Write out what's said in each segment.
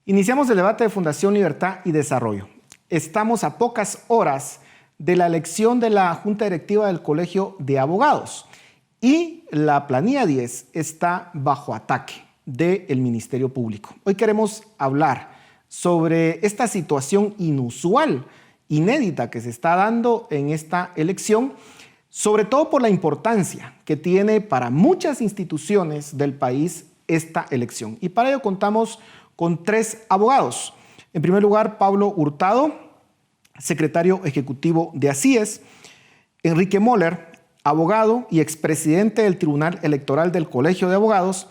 Iniciamos el debate de Fundación Libertad y Desarrollo. Estamos a pocas horas de la elección de la Junta Directiva del Colegio de Abogados y la planilla 10 está bajo ataque del Ministerio Público. Hoy queremos hablar sobre esta situación inusual, inédita que se está dando en esta elección, sobre todo por la importancia que tiene para muchas instituciones del país esta elección. Y para ello contamos con 3 abogados. En primer lugar, Pablo Hurtado, secretario ejecutivo de ACIES, Enrique Moller, abogado y expresidente del Tribunal Electoral del Colegio de Abogados,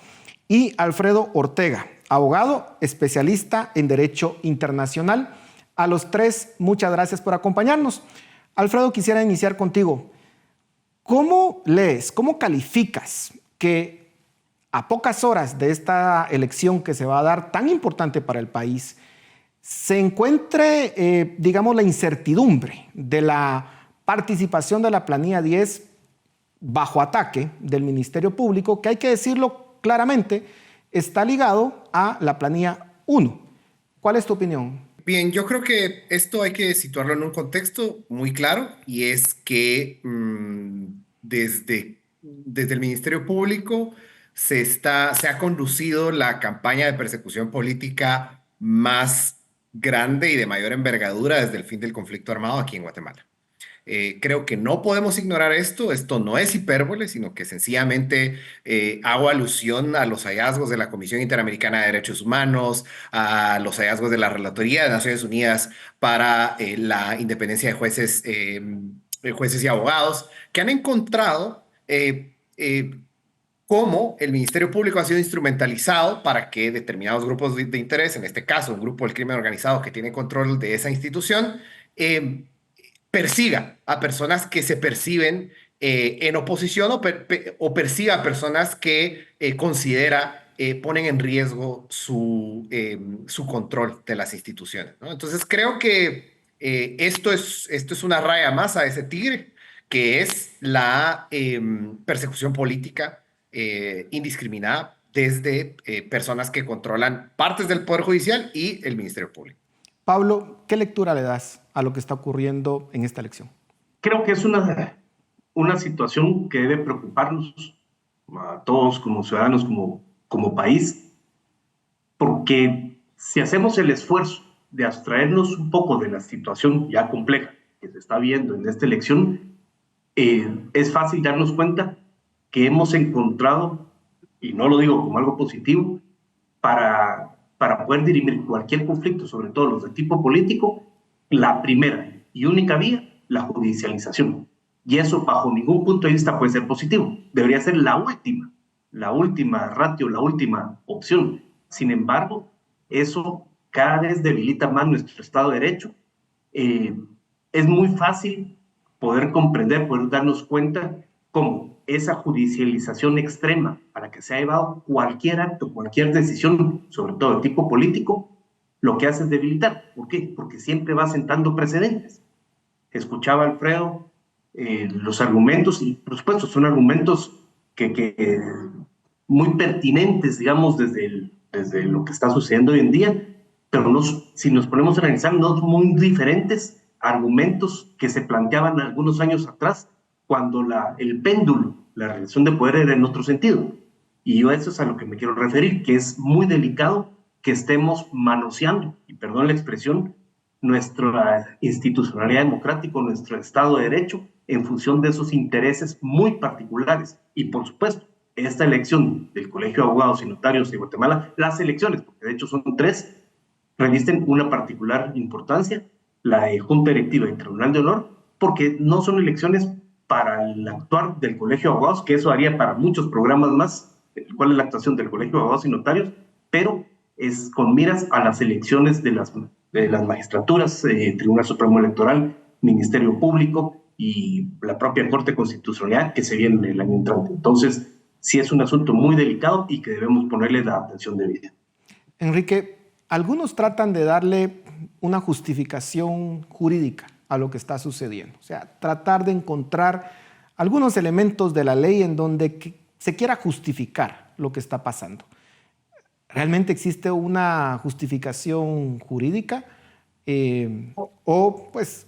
y Alfredo Ortega, abogado especialista en Derecho Internacional. A los 3, muchas gracias por acompañarnos. Alfredo, quisiera iniciar contigo. ¿Cómo lees, cómo calificas que a pocas horas de esta elección que se va a dar tan importante para el país, se encuentre, digamos, la incertidumbre de la participación de la planilla 10 bajo ataque del Ministerio Público, que hay que decirlo claramente, está ligado a la planilla 1? ¿Cuál es tu opinión? Bien, yo creo que esto hay que situarlo en un contexto muy claro y es que desde el Ministerio Público se ha conducido la campaña de persecución política más grande y de mayor envergadura desde el fin del conflicto armado aquí en Guatemala. Creo que no podemos ignorar esto no es hipérbole, sino que sencillamente hago alusión a los hallazgos de la Comisión Interamericana de Derechos Humanos, a los hallazgos de la Relatoría de Naciones Unidas para la independencia de jueces y abogados, que han encontrado cómo el Ministerio Público ha sido instrumentalizado para que determinados grupos de interés, en este caso un grupo del crimen organizado que tiene control de esa institución, persiga a personas que se perciben en oposición o persiga a personas que considera ponen en riesgo su control de las instituciones, ¿no? Entonces creo que esto es una raya más a ese tigre, que es la persecución política indiscriminada desde personas que controlan partes del Poder Judicial y el Ministerio Público. Pablo, ¿qué lectura le das a lo que está ocurriendo en esta elección? Creo que es una situación que debe preocuparnos a todos como ciudadanos, como país, porque si hacemos el esfuerzo de abstraernos un poco de la situación ya compleja que se está viendo en esta elección, es fácil darnos cuenta que hemos encontrado, y no lo digo como algo positivo, para poder dirimir cualquier conflicto, sobre todo los de tipo político, la primera y única vía, la judicialización. Y eso, bajo ningún punto de vista, puede ser positivo. Debería ser la última ratio, la última opción. Sin embargo, eso cada vez debilita más nuestro Estado de Derecho. Es muy fácil poder comprender, poder darnos cuenta cómo esa judicialización extrema para que se ha llevado cualquier acto, cualquier decisión, sobre todo de tipo político, lo que hace es debilitar. ¿Por qué? Porque siempre va sentando precedentes. Escuchaba a Alfredo los argumentos, y por supuesto son argumentos que muy pertinentes, digamos, desde lo que está sucediendo hoy en día, pero si nos ponemos a analizar, no son muy diferentes argumentos que se planteaban algunos años atrás, cuando el péndulo, la relación de poder era en otro sentido. Y yo a eso es a lo que me quiero referir, que es muy delicado que estemos manoseando, y perdón la expresión, nuestra institucionalidad democrática, nuestro Estado de Derecho, en función de esos intereses muy particulares. Y por supuesto, esta elección del Colegio de Abogados y Notarios de Guatemala, las elecciones, porque de hecho son 3, revisten una particular importancia, la de Junta Directiva y Tribunal de Honor, porque no son elecciones para el actuar del Colegio de Abogados, que eso haría para muchos programas más, cuál es la actuación del Colegio de Abogados y Notarios, pero es con miras a las elecciones de las magistraturas, Tribunal Supremo Electoral, Ministerio Público y la propia Corte Constitucional que se viene el año entrante. Entonces, sí es un asunto muy delicado y que debemos ponerle la atención debida. Enrique, algunos tratan de darle una justificación jurídica a lo que está sucediendo. O sea, tratar de encontrar algunos elementos de la ley en donde se quiera justificar lo que está pasando. ¿Realmente existe una justificación jurídica? O pues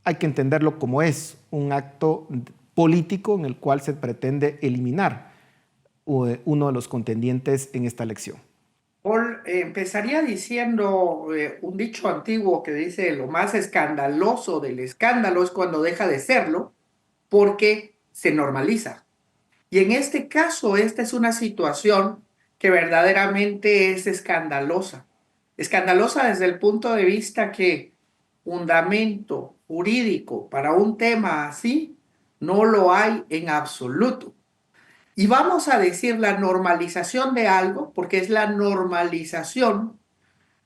hay que entenderlo como es un acto político en el cual se pretende eliminar uno de los contendientes en esta elección. Paul, empezaría diciendo un dicho antiguo que dice: lo más escandaloso del escándalo es cuando deja de serlo, porque se normaliza. Y en este caso, esta es una situación que verdaderamente es escandalosa. Escandalosa desde el punto de vista que fundamento jurídico para un tema así no lo hay en absoluto. Y vamos a decir la normalización de algo, porque es la normalización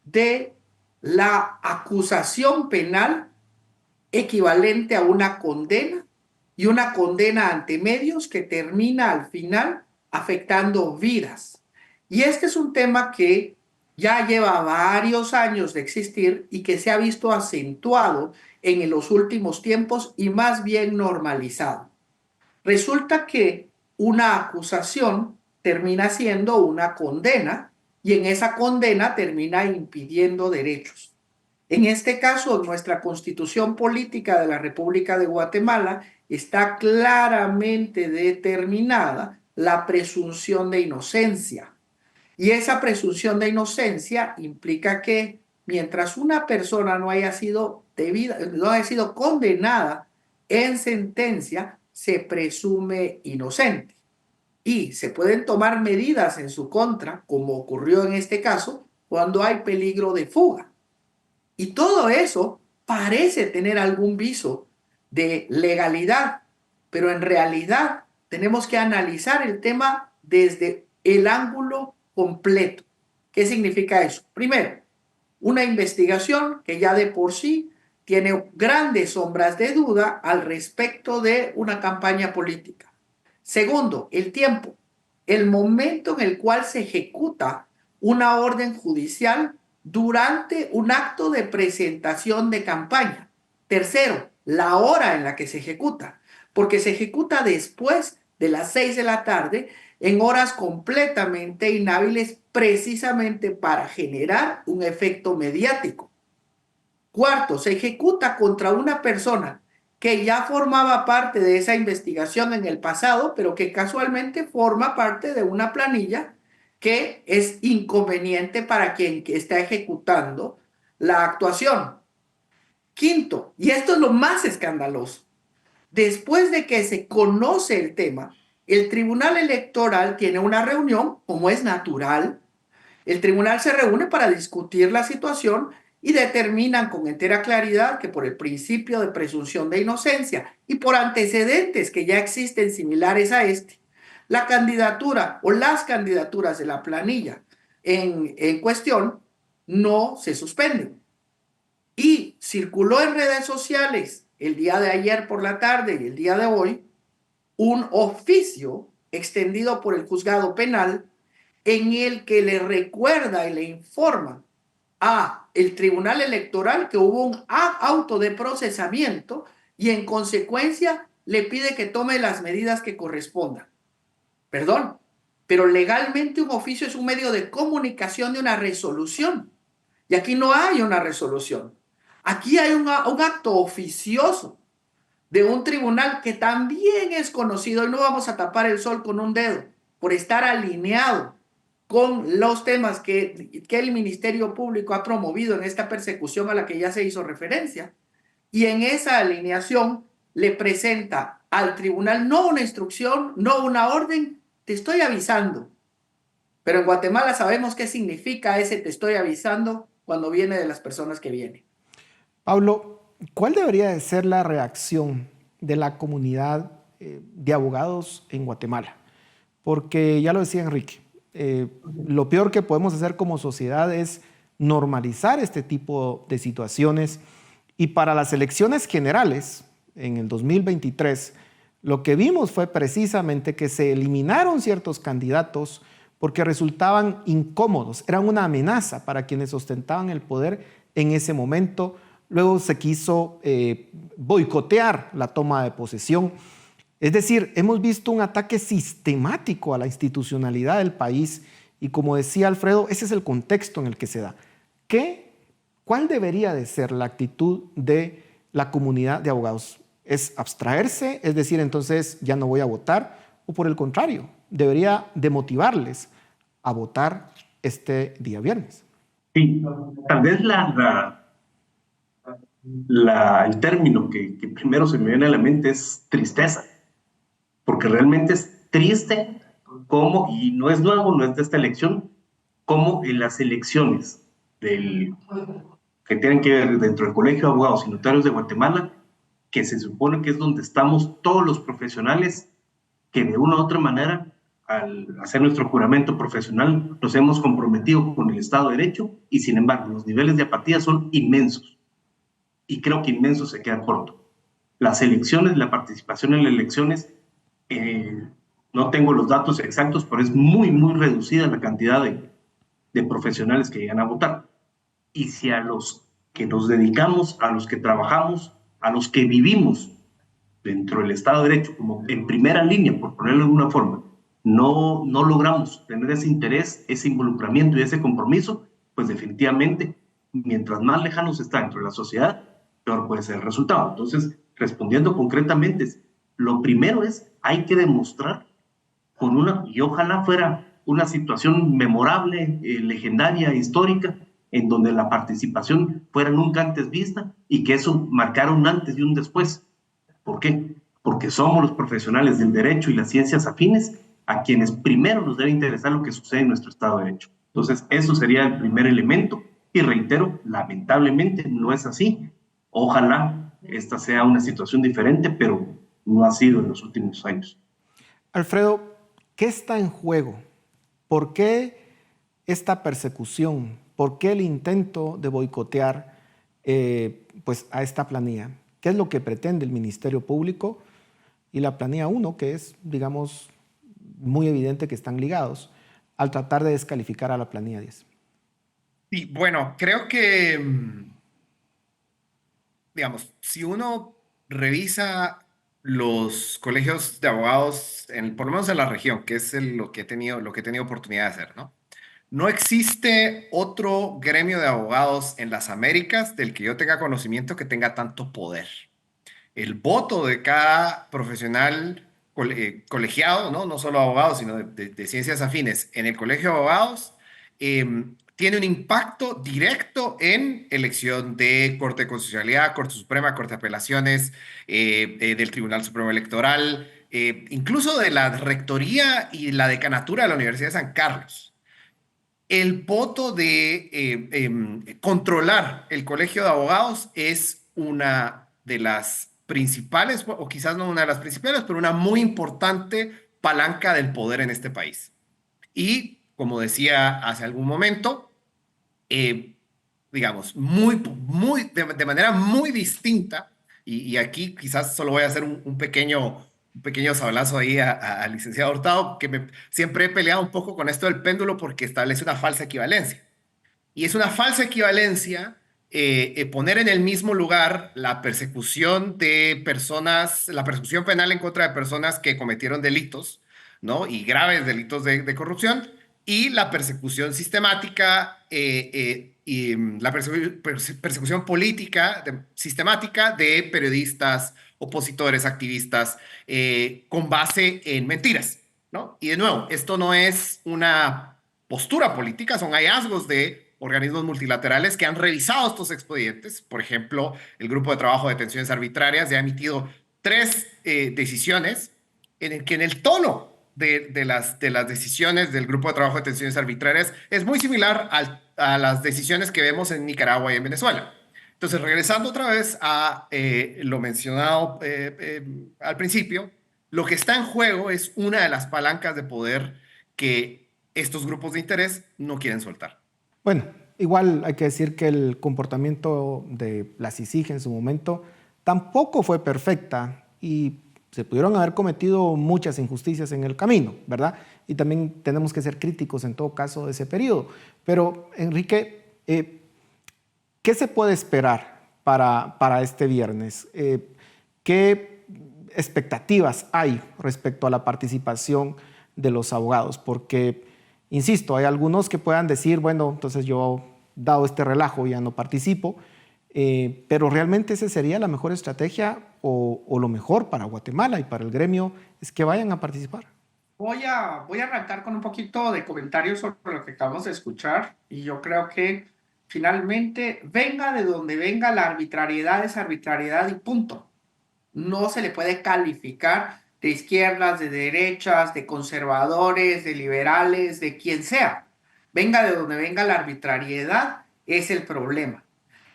de la acusación penal equivalente a una condena, y una condena ante medios que termina al final afectando vidas. Y este es un tema que ya lleva varios años de existir y que se ha visto acentuado en los últimos tiempos y más bien normalizado. Resulta que una acusación termina siendo una condena, y en esa condena termina impidiendo derechos. En este caso, en nuestra Constitución Política de la República de Guatemala está claramente determinada la presunción de inocencia. Y esa presunción de inocencia implica que mientras una persona no haya sido condenada en sentencia, se presume inocente. Y se pueden tomar medidas en su contra, como ocurrió en este caso, cuando hay peligro de fuga. Y todo eso parece tener algún viso de legalidad, pero en realidad tenemos que analizar el tema desde el ángulo completo. ¿Qué significa eso? Primero, una investigación que ya de por sí tiene grandes sombras de duda al respecto de una campaña política. Segundo, el tiempo, el momento en el cual se ejecuta una orden judicial durante un acto de presentación de campaña. Tercero, la hora en la que se ejecuta, porque se ejecuta después de las 6 de la tarde, en horas completamente inhábiles, precisamente para generar un efecto mediático. Cuarto, se ejecuta contra una persona que ya formaba parte de esa investigación en el pasado, pero que casualmente forma parte de una planilla que es inconveniente para quien está ejecutando la actuación. Quinto, y esto es lo más escandaloso, después de que se conoce el tema, el Tribunal Electoral tiene una reunión, como es natural. El tribunal se reúne para discutir la situación y determinan con entera claridad que por el principio de presunción de inocencia y por antecedentes que ya existen similares a este, la candidatura o las candidaturas de la planilla en cuestión no se suspenden. Y circuló en redes sociales el día de ayer por la tarde y el día de hoy un oficio extendido por el juzgado penal en el que le recuerda y le informa a el Tribunal Electoral que hubo un auto de procesamiento y en consecuencia le pide que tome las medidas que correspondan. Perdón, pero legalmente un oficio es un medio de comunicación de una resolución. Y aquí no hay una resolución. Aquí hay un acto oficioso de un tribunal que también es conocido, y no vamos a tapar el sol con un dedo, por estar alineado con los temas que el Ministerio Público ha promovido en esta persecución a la que ya se hizo referencia. Y en esa alineación le presenta al tribunal no una instrucción, no una orden, te estoy avisando. Pero en Guatemala sabemos qué significa ese te estoy avisando cuando viene de las personas que vienen. Pablo, ¿cuál debería de ser la reacción de la comunidad de abogados en Guatemala? Porque ya lo decía Enrique, lo peor que podemos hacer como sociedad es normalizar este tipo de situaciones, y para las elecciones generales en el 2023 lo que vimos fue precisamente que se eliminaron ciertos candidatos porque resultaban incómodos, eran una amenaza para quienes ostentaban el poder en ese momento. Luego se quiso boicotear la toma de posesión. Es decir, hemos visto un ataque sistemático a la institucionalidad del país Y como decía Alfredo, ese es el contexto en el que se da. ¿Cuál debería de ser la actitud de la comunidad de abogados? ¿Es abstraerse? Es decir, entonces ya no voy a votar. ¿O por el contrario, debería de motivarles a votar este día viernes? Sí, tal vez el término que primero se me viene a la mente es tristeza, porque realmente es triste cómo, y no es nuevo, no es de esta elección, cómo en las elecciones que tienen que ver dentro del Colegio de Abogados y Notarios de Guatemala, que se supone que es donde estamos todos los profesionales que de una u otra manera, al hacer nuestro juramento profesional, nos hemos comprometido con el Estado de Derecho y sin embargo los niveles de apatía son inmensos y creo que inmensos se quedan cortos. Las elecciones, la participación en las elecciones, no tengo los datos exactos, pero es muy, muy reducida la cantidad de profesionales que llegan a votar. Y si a los que nos dedicamos, a los que trabajamos, a los que vivimos dentro del Estado de Derecho, como en primera línea, por ponerlo de alguna forma, no logramos tener ese interés, ese involucramiento y ese compromiso, pues definitivamente, mientras más lejanos está dentro de la sociedad, peor puede ser el resultado. Entonces, respondiendo concretamente, lo primero es, hay que demostrar y ojalá fuera una situación memorable, legendaria, histórica, en donde la participación fuera nunca antes vista y que eso marcara un antes y un después. ¿Por qué? Porque somos los profesionales del derecho y las ciencias afines a quienes primero nos debe interesar lo que sucede en nuestro Estado de Derecho. Entonces, eso sería el primer elemento y reitero, lamentablemente no es así. Ojalá esta sea una situación diferente, pero no ha sido en los últimos años. Alfredo, ¿qué está en juego? ¿Por qué esta persecución? ¿Por qué el intento de boicotear pues a esta planilla? ¿Qué es lo que pretende el Ministerio Público y la planilla 1, que es, digamos, muy evidente que están ligados al tratar de descalificar a la planilla 10? Y bueno, creo que, digamos, si uno revisa los colegios de abogados, por lo menos en la región, que es lo que he tenido oportunidad de hacer, ¿no? No existe otro gremio de abogados en las Américas del que yo tenga conocimiento que tenga tanto poder. El voto de cada profesional colegiado, ¿no? No solo abogados, sino de ciencias afines en el colegio de abogados, tiene un impacto directo en elección de Corte de Constitucionalidad, Corte Suprema, Corte de Apelaciones, del Tribunal Supremo Electoral, incluso de la rectoría y la decanatura de la Universidad de San Carlos. El voto de controlar el colegio de abogados es una de las principales, o quizás no una de las principales, pero una muy importante palanca del poder en este país. Y, como decía hace algún momento, digamos, de manera muy distinta, y aquí quizás solo voy a hacer un pequeño sablazo ahí al licenciado Hurtado, que siempre he peleado un poco con esto del péndulo porque establece una falsa equivalencia. Y es una falsa equivalencia poner en el mismo lugar la persecución de personas, la persecución penal en contra de personas que cometieron delitos, ¿no? Y graves delitos de corrupción, y la persecución sistemática y la persecución política sistemática de periodistas, opositores, activistas, con base en mentiras, ¿no? Y de nuevo, esto no es una postura política, son hallazgos de organismos multilaterales que han revisado estos expedientes. Por ejemplo, el Grupo de Trabajo de Detenciones Arbitrarias ya ha emitido 3 decisiones en el que en el tono de las decisiones del Grupo de Trabajo de Detenciones Arbitrarias es muy similar a las decisiones que vemos en Nicaragua y en Venezuela. Entonces, regresando otra vez a lo mencionado al principio, lo que está en juego es una de las palancas de poder que estos grupos de interés no quieren soltar. Bueno, igual hay que decir que el comportamiento de la CICIG en su momento tampoco fue perfecta y se pudieron haber cometido muchas injusticias en el camino, ¿verdad? Y también tenemos que ser críticos en todo caso de ese periodo. Pero, Enrique, ¿qué se puede esperar para este viernes? ¿Qué expectativas hay respecto a la participación de los abogados? Porque Insisto, hay algunos que puedan decir, bueno, entonces yo, dado este relajo, ya no participo, pero realmente esa sería la mejor estrategia o lo mejor para Guatemala y para el gremio es que vayan a participar. Voy a arrancar con un poquito de comentarios sobre lo que acabamos de escuchar y yo creo que finalmente venga de donde venga la arbitrariedad es arbitrariedad y punto. No se le puede calificar de izquierdas, de derechas, de conservadores, de liberales, de quien sea. Venga de donde venga la arbitrariedad es el problema.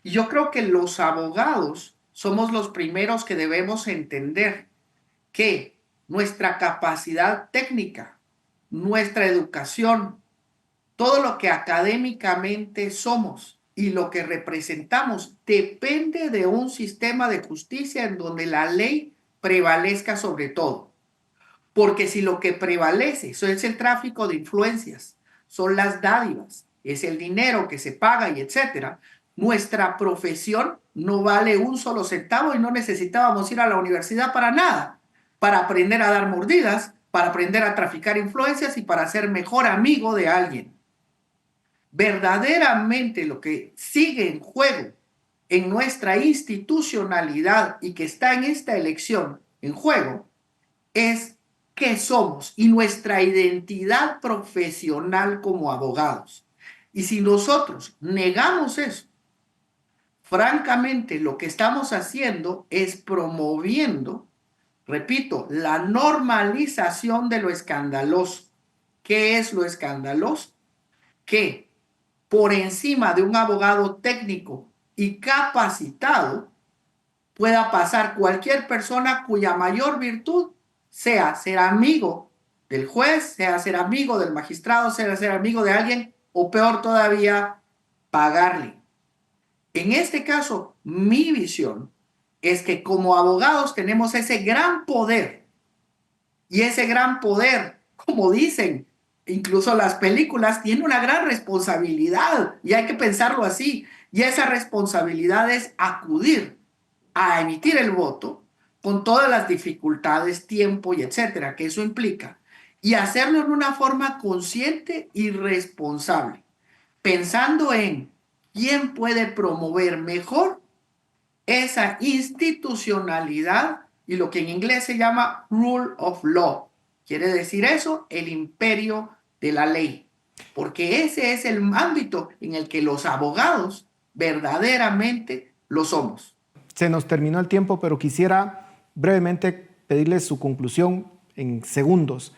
Y yo creo que los abogados somos los primeros que debemos entender que nuestra capacidad técnica, nuestra educación, todo lo que académicamente somos y lo que representamos depende de un sistema de justicia en donde la ley prevalezca sobre todo. Porque si lo que prevalece es el tráfico de influencias, son las dádivas, es el dinero que se paga y etcétera, nuestra profesión no vale un solo centavo y no necesitábamos ir a la universidad para nada, para aprender a dar mordidas, para aprender a traficar influencias y para ser mejor amigo de alguien. Verdaderamente lo que sigue en juego en nuestra institucionalidad y que está en esta elección en juego es qué somos y nuestra identidad profesional como abogados. Y si nosotros negamos eso, francamente lo que estamos haciendo es promoviendo, repito, la normalización de lo escandaloso. ¿Qué es lo escandaloso? Que por encima de un abogado técnico y capacitado pueda pasar cualquier persona cuya mayor virtud sea ser amigo del juez, sea ser amigo del magistrado, sea ser amigo de alguien o peor todavía, pagarle. En este caso, mi visión es que como abogados tenemos ese gran poder y ese gran poder, como dicen, incluso las películas, tiene una gran responsabilidad y hay que pensarlo así. Y esa responsabilidad es acudir a emitir el voto con todas las dificultades, tiempo y etcétera que eso implica y hacerlo en una forma consciente y responsable, pensando en quién puede promover mejor esa institucionalidad y lo que en inglés se llama rule of law. Quiere decir eso, el imperio de la ley, porque ese es el ámbito en el que los abogados verdaderamente lo somos. Se nos terminó el tiempo, pero quisiera brevemente pedirles su conclusión en segundos.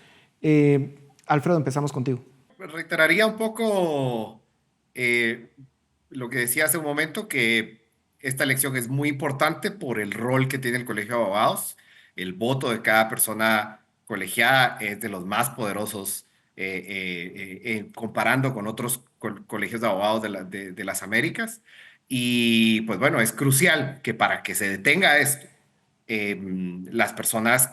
Alfredo, empezamos contigo. Reiteraría un poco lo que decía hace un momento, que esta elección es muy importante por el rol que tiene el Colegio de Abogados. El voto de cada persona colegiada es de los más poderosos comparando con otros colegios de abogados de las Américas. Y pues bueno, es crucial que para que se detenga esto, las personas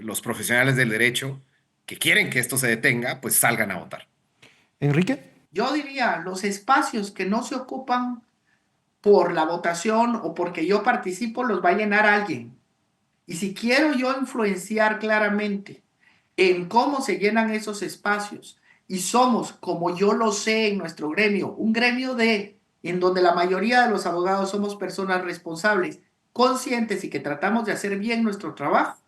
los profesionales del derecho que quieren que esto se detenga, pues salgan a votar. Enrique. Yo diría, los espacios que no se ocupan por la votación o porque yo participo, los va a llenar alguien. Y si quiero yo influenciar claramente en cómo se llenan esos espacios y somos, como yo lo sé en nuestro gremio, un gremio en donde la mayoría de los abogados somos personas responsables, conscientes y que tratamos de hacer bien nuestro trabajo,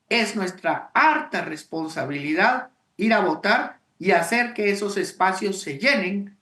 es nuestra harta responsabilidad ir a votar y hacer que esos espacios se llenen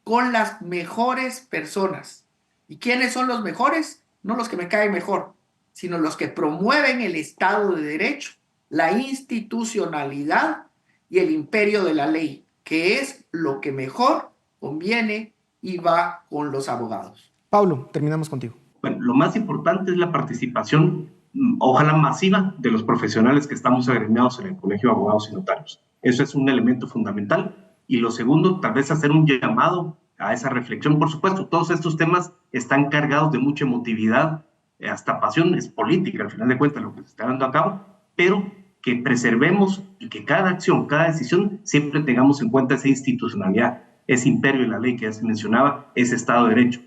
con las mejores personas. ¿Y quiénes son los mejores? No los que me caen mejor, sino los que promueven el Estado de Derecho, la institucionalidad y el imperio de la ley, que es lo que mejor conviene y va con los abogados. Pablo, terminamos contigo. Bueno, lo más importante es la participación, ojalá masiva, de los profesionales que estamos agremiados en el Colegio de Abogados y Notarios. Eso es un elemento fundamental. Y lo segundo, tal vez hacer un llamado a esa reflexión. Por supuesto, todos estos temas están cargados de mucha emotividad, hasta pasión, es política, al final de cuentas, lo que se está dando a cabo, pero que preservemos y que cada acción, cada decisión, siempre tengamos en cuenta esa institucionalidad, ese imperio de la ley que ya se mencionaba, ese Estado de Derecho.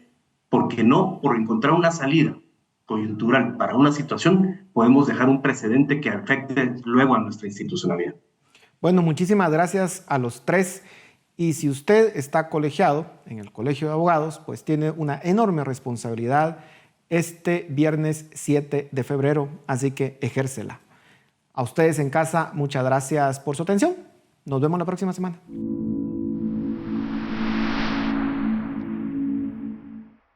Porque no, por encontrar una salida coyuntural para una situación, podemos dejar un precedente que afecte luego a nuestra institucionalidad. Bueno, muchísimas gracias a los tres. Y si usted está colegiado en el Colegio de Abogados, pues tiene una enorme responsabilidad este viernes 7 de febrero, así que ejércela. A ustedes en casa, muchas gracias por su atención. Nos vemos la próxima semana.